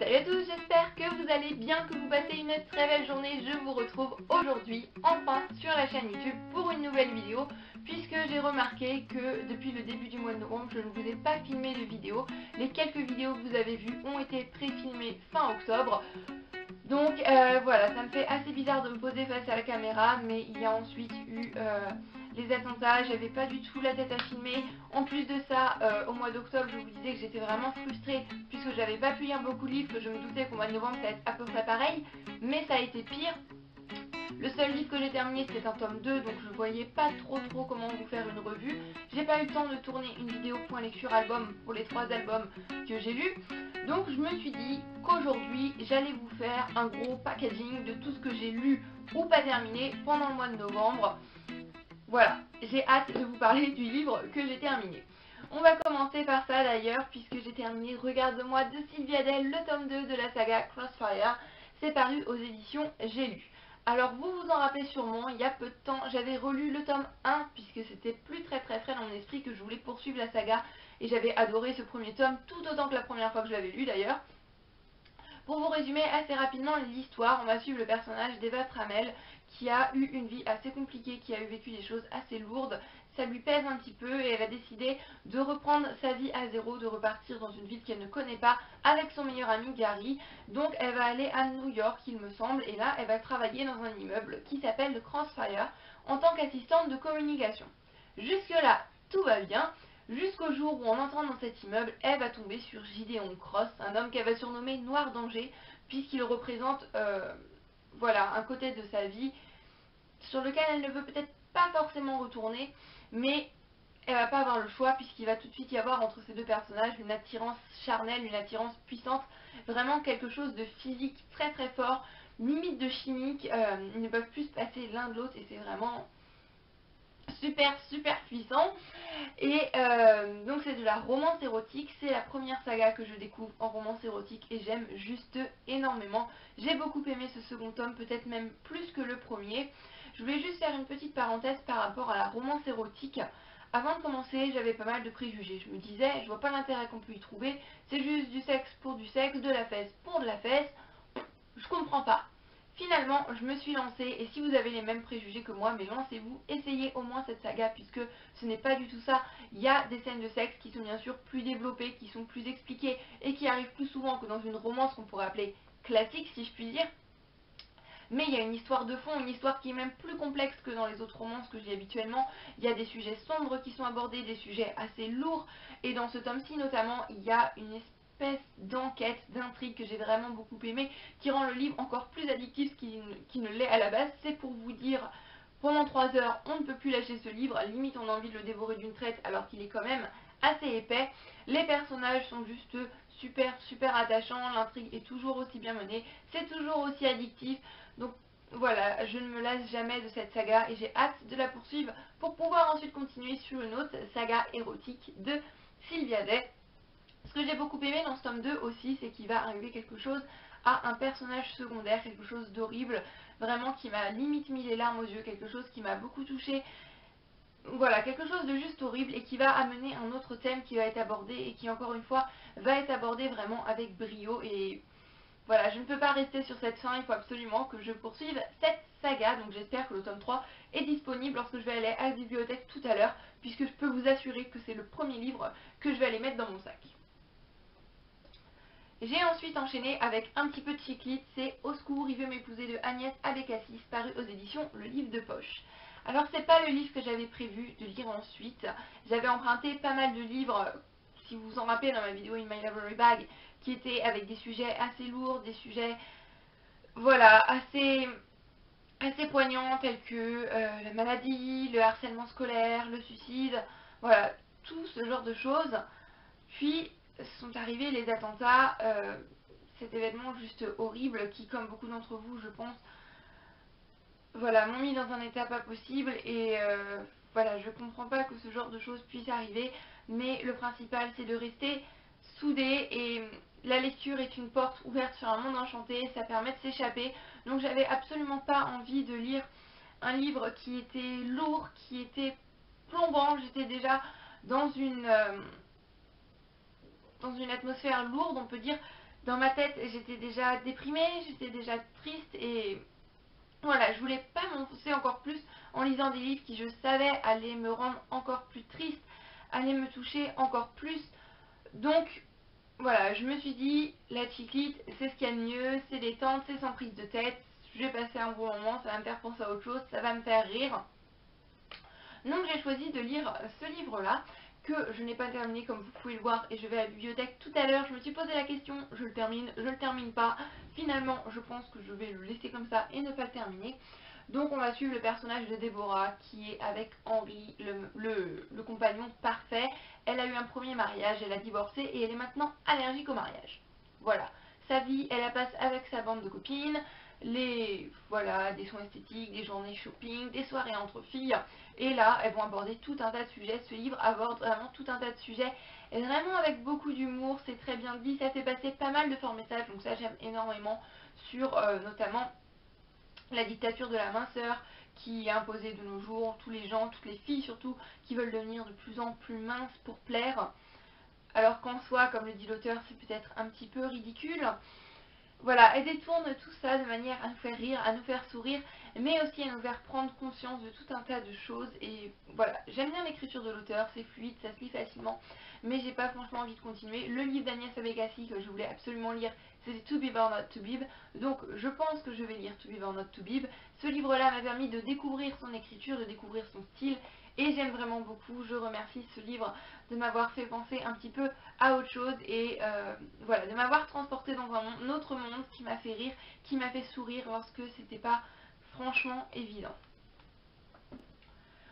Salut à tous, j'espère que vous allez bien, que vous passez une très belle journée. Je vous retrouve aujourd'hui, enfin, sur la chaîne YouTube pour une nouvelle vidéo, puisque j'ai remarqué que depuis le début du mois de novembre, je ne vous ai pas filmé de vidéo. Les quelques vidéos que vous avez vues ont été pré-filmées fin octobre. Donc voilà, ça me fait assez bizarre de me poser face à la caméra, mais il y a ensuite eu les attentats, j'avais pas du tout la tête à filmer. En plus de ça, au mois d'octobre, je vous disais que j'étais vraiment frustrée puisque j'avais pas pu lire beaucoup de livres, que je me doutais qu'au mois de novembre ça allait être à peu près pareil, mais ça a été pire. Le seul livre que j'ai terminé c'est un tome 2, donc je voyais pas trop comment vous faire une revue. J'ai pas eu le temps de tourner une vidéo point lecture album pour les 3 albums que j'ai lus. Donc je me suis dit qu'aujourd'hui j'allais vous faire un gros packaging de tout ce que j'ai lu ou pas terminé pendant le mois de novembre. Voilà, j'ai hâte de vous parler du livre que j'ai terminé. On va commencer par ça d'ailleurs, puisque j'ai terminé Regarde-moi de Sylvia Day, le tome 2 de la saga Crossfire. C'est paru aux éditions J'ai lu. Alors vous vous en rappelez sûrement, il y a peu de temps, j'avais relu le tome 1, puisque c'était plus très frais dans mon esprit, que je voulais poursuivre la saga, et j'avais adoré ce premier tome, tout autant que la première fois que je l'avais lu d'ailleurs. Pour vous résumer assez rapidement l'histoire, on va suivre le personnage d'Eva Trammell qui a eu une vie assez compliquée, qui a eu vécu des choses assez lourdes. Ça lui pèse un petit peu et elle a décidé de reprendre sa vie à zéro, de repartir dans une ville qu'elle ne connaît pas avec son meilleur ami Gary. Donc elle va aller à New York, il me semble, et là elle va travailler dans un immeuble qui s'appelle le Crossfire en tant qu'assistante de communication. Jusque là, tout va bien. Jusqu'au jour où en entrant dans cet immeuble, elle va tomber sur Gideon Cross, un homme qu'elle va surnommer Noir Danger, puisqu'il représente voilà, un côté de sa vie sur lequel elle ne veut peut-être pas forcément retourner, mais elle va pas avoir le choix puisqu'il va tout de suite y avoir entre ces deux personnages une attirance charnelle, une attirance puissante, vraiment quelque chose de physique très fort, limite de chimique, ils ne peuvent plus se passer l'un de l'autre et c'est vraiment super puissant. Et donc c'est de la romance érotique, c'est la première saga que je découvre en romance érotique et j'aime juste énormément. J'ai beaucoup aimé ce second tome, peut-être même plus que le premier. Je voulais juste faire une petite parenthèse par rapport à la romance érotique. Avant de commencer, j'avais pas mal de préjugés. Je me disais, je vois pas l'intérêt qu'on peut y trouver, c'est juste du sexe pour du sexe, de la fesse pour de la fesse. Je comprends pas. Finalement, je me suis lancée, et si vous avez les mêmes préjugés que moi, mais lancez-vous, essayez au moins cette saga, puisque ce n'est pas du tout ça. Il y a des scènes de sexe qui sont bien sûr plus développées, qui sont plus expliquées, et qui arrivent plus souvent que dans une romance qu'on pourrait appeler classique, si je puis dire. Mais il y a une histoire de fond, une histoire qui est même plus complexe que dans les autres romances que je lis habituellement. Il y a des sujets sombres qui sont abordés, des sujets assez lourds, et dans ce tome-ci notamment, il y a une espèce d'enquête, d'intrigue que j'ai vraiment beaucoup aimé, qui rend le livre encore plus addictif qu'il ne l'est à la base. C'est pour vous dire, pendant 3 heures, on ne peut plus lâcher ce livre, limite on a envie de le dévorer d'une traite alors qu'il est quand même assez épais. Les personnages sont juste super attachants, l'intrigue est toujours aussi bien menée, c'est toujours aussi addictif. Donc voilà, je ne me lasse jamais de cette saga et j'ai hâte de la poursuivre pour pouvoir ensuite continuer sur une autre saga érotique de Sylvia Day. Ce que j'ai beaucoup aimé dans ce tome 2 aussi, c'est qu'il va arriver quelque chose à un personnage secondaire, quelque chose d'horrible, vraiment qui m'a limite mis les larmes aux yeux, quelque chose qui m'a beaucoup touchée. Voilà, quelque chose de juste horrible et qui va amener un autre thème qui va être abordé et qui encore une fois va être abordé vraiment avec brio. Et voilà, je ne peux pas rester sur cette fin, il faut absolument que je poursuive cette saga, donc j'espère que le tome 3 est disponible lorsque je vais aller à la bibliothèque tout à l'heure, puisque je peux vous assurer que c'est le premier livre que je vais aller mettre dans mon sac. J'ai ensuite enchaîné avec un petit peu de chick-lit, c'est Au secours, il veut m'épouser de Agnès Abécassis, paru aux éditions Le Livre de Poche. Alors c'est pas le livre que j'avais prévu de lire ensuite, j'avais emprunté pas mal de livres, si vous vous en rappelez dans ma vidéo In My Library Bag, qui étaient avec des sujets assez lourds, des sujets voilà, assez poignants tels que la maladie, le harcèlement scolaire, le suicide, voilà, tout ce genre de choses. Puis sont arrivés les attentats, cet événement juste horrible qui, comme beaucoup d'entre vous, je pense, voilà, m'ont mis dans un état pas possible et voilà, je comprends pas que ce genre de choses puisse arriver, mais le principal c'est de rester soudé et la lecture est une porte ouverte sur un monde enchanté, ça permet de s'échapper, donc j'avais absolument pas envie de lire un livre qui était lourd, qui était plombant, j'étais déjà dans une atmosphère lourde, on peut dire, Dans ma tête, j'étais déjà déprimée, j'étais déjà triste et voilà, je voulais pas m'enfoncer encore plus en lisant des livres qui je savais allaient me rendre encore plus triste, allaient me toucher encore plus. Donc voilà, je me suis dit, la chiclite, c'est ce qu'il y a de mieux, c'est détente, c'est sans prise de tête, je vais passer un bon moment, ça va me faire penser à autre chose, ça va me faire rire. Donc j'ai choisi de lire ce livre-là, que je n'ai pas terminé comme vous pouvez le voir, et je vais à la bibliothèque tout à l'heure. Je me suis posé la question, je le termine pas. Finalement, je pense que je vais le laisser comme ça et ne pas le terminer. Donc on va suivre le personnage de Déborah qui est avec Henri, le compagnon parfait. Elle a eu un premier mariage, elle a divorcé et elle est maintenant allergique au mariage. Voilà, sa vie, elle la passe avec sa bande de copines, voilà, des soins esthétiques, des journées shopping, des soirées entre filles. Et là, elles vont aborder tout un tas de sujets. Ce livre aborde vraiment tout un tas de sujets. Et vraiment avec beaucoup d'humour, c'est très bien dit. Ça fait passer pas mal de forts messages, donc ça j'aime énormément, sur notamment la dictature de la minceur qui est imposée de nos jours. Tous les gens, toutes les filles surtout, qui veulent devenir de plus en plus minces pour plaire. Alors qu'en soi, comme le dit l'auteur, c'est peut-être un petit peu ridicule. Voilà, elle détourne tout ça de manière à nous faire rire, à nous faire sourire, mais aussi à nous faire prendre conscience de tout un tas de choses. Et voilà, j'aime bien l'écriture de l'auteur, c'est fluide, ça se lit facilement, mais j'ai pas franchement envie de continuer. Le livre d'Agnès Abécassi que je voulais absolument lire, c'était To Bib or Not To Bib, donc je pense que je vais lire To Bib or Not To Bib. Ce livre-là m'a permis de découvrir son écriture, de découvrir son style, et j'aime vraiment beaucoup. Je remercie ce livre de m'avoir fait penser un petit peu à autre chose et voilà, de m'avoir transporté dans un autre monde qui m'a fait rire, qui m'a fait sourire lorsque c'était pas franchement évident.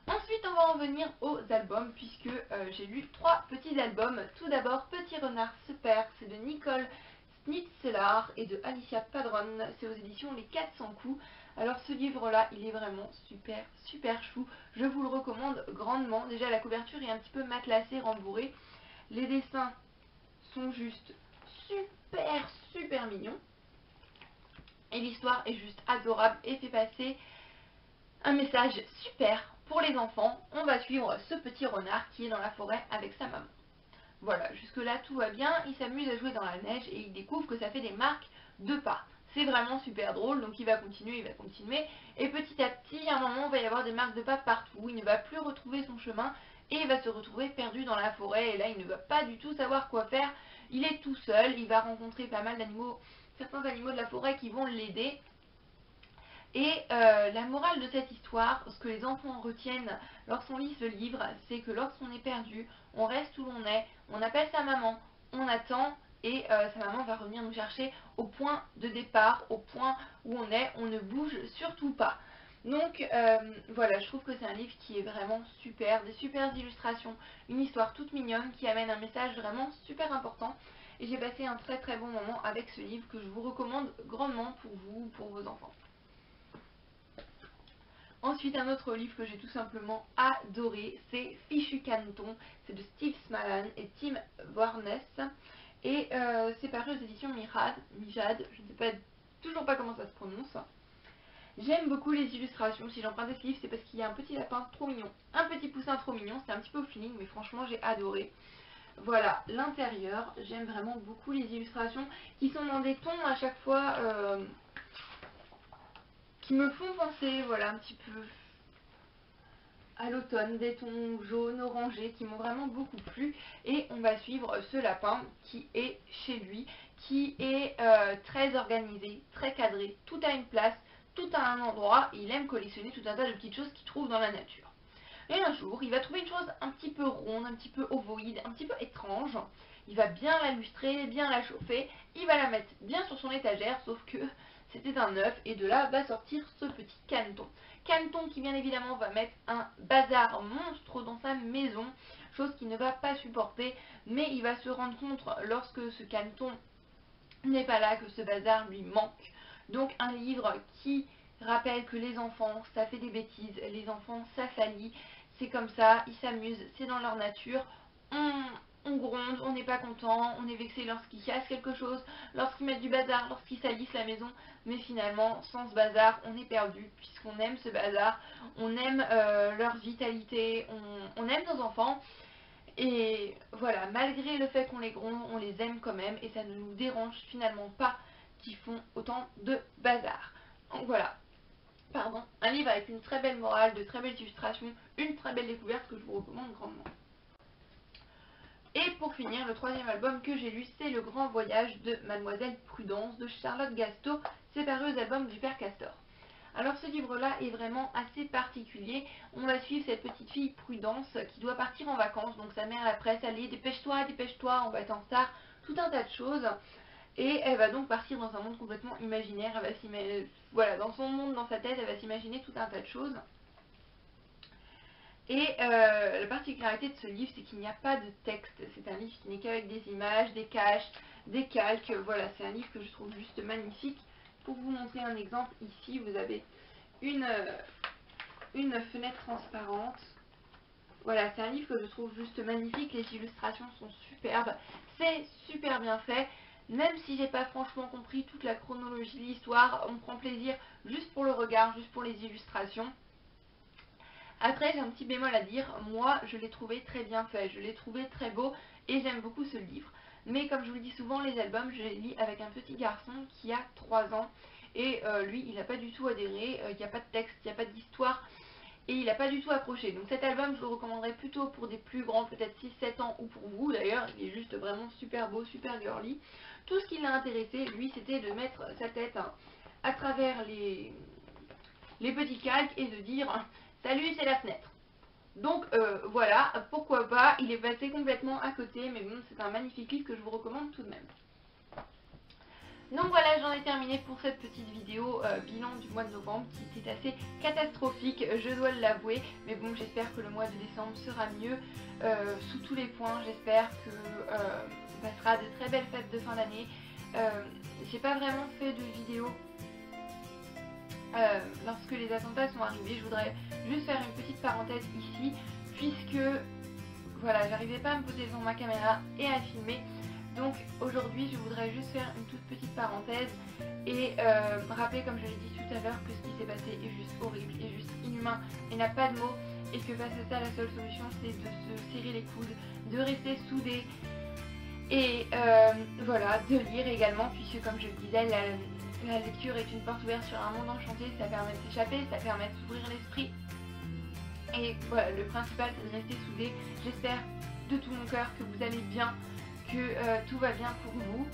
Ensuite, on va en venir aux albums puisque j'ai lu 3 petits albums. Tout d'abord, Petit Renard se perd, c'est de Nicole Schnitzler et de Alicia Padron. C'est aux éditions Les 400 coups. Alors ce livre-là, il est vraiment super, super chou. Je vous le recommande grandement. Déjà, la couverture est un petit peu matelassée, rembourrée. Les dessins sont juste super, super mignons. Et l'histoire est juste adorable et fait passer un message super pour les enfants. On va suivre ce petit renard qui est dans la forêt avec sa maman. Voilà, jusque là tout va bien, il s'amuse à jouer dans la neige et il découvre que ça fait des marques de pas. C'est vraiment super drôle, donc il va continuer, et petit à petit, à un moment, il va y avoir des marques de pas partout, il ne va plus retrouver son chemin, et il va se retrouver perdu dans la forêt, et là il ne va pas du tout savoir quoi faire, il est tout seul, il va rencontrer pas mal d'animaux, certains animaux de la forêt qui vont l'aider, et la morale de cette histoire, ce que les enfants retiennent lorsqu'on lit ce livre, c'est que lorsqu'on est perdu, on reste où l'on est, on appelle sa maman, on attend et sa maman va revenir nous chercher au point de départ, au point où on ne bouge surtout pas. Donc voilà, je trouve que c'est un livre qui est vraiment super, des super illustrations, une histoire toute mignonne qui amène un message vraiment super important. Et j'ai passé un très très bon moment avec ce livre que je vous recommande grandement pour vous, pour vos enfants. Ensuite, un autre livre que j'ai tout simplement adoré, c'est Fichu Canton. C'est de Steve Smalan et Tim Warnes. Et c'est paru aux éditions Mijad. Je ne sais toujours pas comment ça se prononce. J'aime beaucoup les illustrations. Si j'empruntais ce livre, c'est parce qu'il y a un petit lapin trop mignon. Un petit poussin trop mignon. C'est un petit peu au feeling, mais franchement, j'ai adoré. Voilà, l'intérieur. J'aime vraiment beaucoup les illustrations qui sont dans des tons à chaque fois qui me font penser, voilà, un petit peu à l'automne, des tons jaunes, orangés qui m'ont vraiment beaucoup plu. Et on va suivre ce lapin qui est chez lui, qui est très organisé, très cadré, tout a une place, tout a un endroit, et il aime collectionner tout un tas de petites choses qu'il trouve dans la nature. Et un jour, il va trouver une chose un petit peu ronde, un petit peu ovoïde, un petit peu étrange. Il va bien la lustrer, bien la chauffer, il va la mettre bien sur son étagère, sauf que c'était un œuf, et de là va sortir ce petit caneton. Caneton qui bien évidemment va mettre un bazar monstre dans sa maison, chose qu'il ne va pas supporter, mais il va se rendre compte lorsque ce caneton n'est pas là, que ce bazar lui manque. Donc un livre qui rappelle que les enfants, ça fait des bêtises, les enfants, ça faillit, c'est comme ça, ils s'amusent, c'est dans leur nature, on gronde, on n'est pas content, on est vexé lorsqu'ils cassent quelque chose, lorsqu'ils mettent du bazar, lorsqu'ils salissent la maison, mais finalement, sans ce bazar, on est perdu, puisqu'on aime ce bazar, on aime leur vitalité, on aime nos enfants, Et voilà, malgré le fait qu'on les gronde, on les aime quand même et ça ne nous dérange finalement pas qu'ils font autant de bazar. Donc voilà, pardon, un livre avec une très belle morale, de très belles illustrations, une très belle découverte que je vous recommande grandement. Et pour finir, le troisième album que j'ai lu, c'est Le Grand Voyage de Mademoiselle Prudence de Charlotte Gasteau, séparé aux albums du Père Castor. Alors ce livre-là est vraiment assez particulier. On va suivre cette petite fille Prudence qui doit partir en vacances. Donc sa mère la presse, allez, dépêche-toi, dépêche-toi, on va être en retard, tout un tas de choses. Et elle va donc partir dans un monde complètement imaginaire. Elle va voilà, dans son monde, dans sa tête, elle va s'imaginer tout un tas de choses. Et la particularité de ce livre, c'est qu'il n'y a pas de texte. C'est un livre qui n'est qu'avec des images, des caches, des calques. Voilà, c'est un livre que je trouve juste magnifique. Pour vous montrer un exemple, ici vous avez une fenêtre transparente. Voilà, c'est un livre que je trouve juste magnifique, les illustrations sont superbes, c'est super bien fait. Même si j'ai pas franchement compris toute la chronologie de l'histoire, on prend plaisir juste pour le regard, juste pour les illustrations. Après, j'ai un petit bémol à dire, moi je l'ai trouvé très bien fait, je l'ai trouvé très beau et j'aime beaucoup ce livre. Mais comme je vous le dis souvent, les albums, je les lis avec un petit garçon qui a 3 ans. Et lui, il n'a pas du tout adhéré, il n'y a pas de texte, il n'y a pas d'histoire. Et il n'a pas du tout accroché. Donc cet album, je le recommanderais plutôt pour des plus grands, peut-être 6-7 ans, ou pour vous d'ailleurs. Il est juste vraiment super beau, super girly. Tout ce qui l'a intéressé, lui, c'était de mettre sa tête à travers les petits calques et de dire « Salut, c'est la fenêtre ». Donc voilà, pourquoi pas, il est passé complètement à côté, mais bon, c'est un magnifique livre que je vous recommande tout de même. Donc voilà, j'en ai terminé pour cette petite vidéo bilan du mois de novembre qui était assez catastrophique, je dois l'avouer. Mais bon, j'espère que le mois de décembre sera mieux sous tous les points. J'espère que ça passera de très belles fêtes de fin d'année. J'ai pas vraiment fait de vidéo lorsque les attentats sont arrivés. Je voudrais juste faire une petite parenthèse ici, puisque voilà, j'arrivais pas à me poser devant ma caméra et à filmer. Donc aujourd'hui je voudrais juste faire une toute petite parenthèse et rappeler, comme je l'ai dit tout à l'heure, que ce qui s'est passé est juste horrible, est juste inhumain et n'a pas de mots, et que face à ça la seule solution c'est de se serrer les coudes, de rester soudés et voilà, de lire également, puisque comme je le disais, la lecture est une porte ouverte sur un monde enchanté, ça permet de s'échapper, ça permet de s'ouvrir l'esprit. Et voilà, le principal c'est de rester soudés. J'espère de tout mon cœur que vous allez bien, que tout va bien pour vous.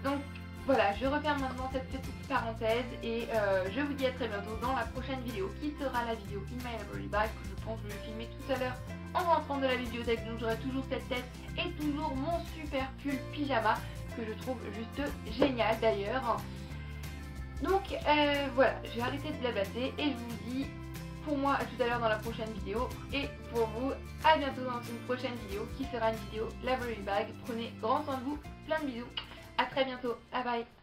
Donc voilà, je referme maintenant cette petite parenthèse et je vous dis à très bientôt dans la prochaine vidéo qui sera la vidéo In My Library Bag, que je pense que je vais filmer tout à l'heure en rentrant de la bibliothèque. Donc j'aurai toujours cette tête et toujours mon super pull pyjama que je trouve juste génial d'ailleurs. Donc voilà, je vais arrêter de blablater et je vous dis pour moi à tout à l'heure dans la prochaine vidéo, et pour vous à bientôt dans une prochaine vidéo qui sera une vidéo Library Bag. Prenez grand soin de vous, plein de bisous, à très bientôt, bye bye.